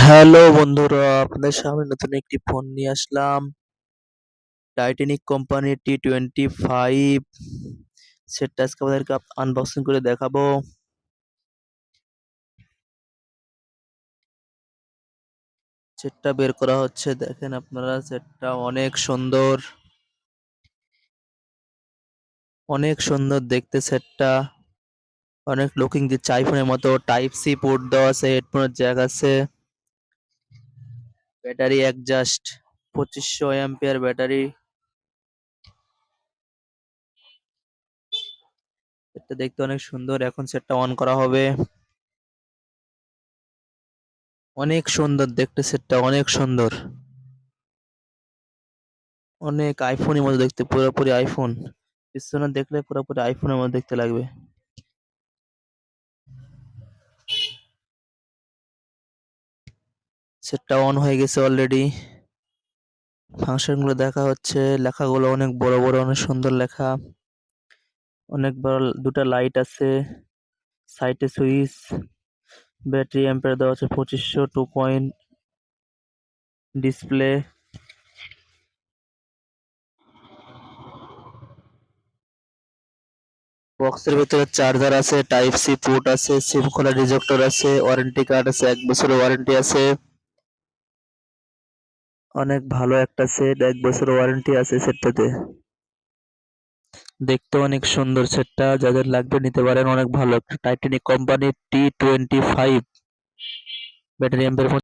Hello বন্ধুরা, আপনাদের সামনে নতুন একটি ফোন নিয়ে আসলাম। টাইটানিক কোম্পানির T25 সেটটা আজকে আপনাদেরকে আনবক্সিং করে দেখাবো। সেটটা বের করা হচ্ছে, দেখেন আপনারা। সেটটা অনেক সুন্দর দেখতে। সেটটা অনেক লুকিং দিচ্ছে আইফোনের মতো। টাইপ সি পোর্ট দেওয়া আছে, হেডফোনের জ্যাক আছে, ব্যাটারি অ্যাডজাস্ট, 2500 এম্পিয়ার ব্যাটারি। সেটটা দেখতে অনেক সুন্দর। এখন সেটটা অন করা হবে। অনেক সুন্দর দেখতে সেটটা, অনেক সুন্দর, অনেক আইফোনের মতো দেখতে, পুরোপুরি আইফোন। পিছনে দেখলে পুরোপুরি আইফোনের মতো দেখতে লাগবে। সেটটা অন হয়ে গেছে অলরেডি। ফাংশনগুলো দেখা হচ্ছে, লেখাগুলো অনেক বড় বড়, অনেক সুন্দর লেখা। অনেক বড় দুটা লাইট আছে, সাইডে সুইচ, ব্যাটারি অ্যাম্পিয়ার দেওয়া আছে 2500, 2 পয়েন্ট ডিসপ্লে। বক্সের ভিতরে চার্জার আছে, টাইপ সি পোর্ট আছে, সিম খোলা রিজেক্টর আছে, ওয়ারেন্টি কার্ড আছে, 1 বছরের ওয়ারেন্টি আছে। অনেক ভালো একটা সেট, 1 বছর ওয়ারেন্টি আছে সেটটাতে। দেখতে অনেক সুন্দর সেটটা, যাদের লাগবে নিতে পারেন। অনেক ভালো একটা টাইটানিক কোম্পানির T25 ব্যাটারি অ্যাম্পিয়ার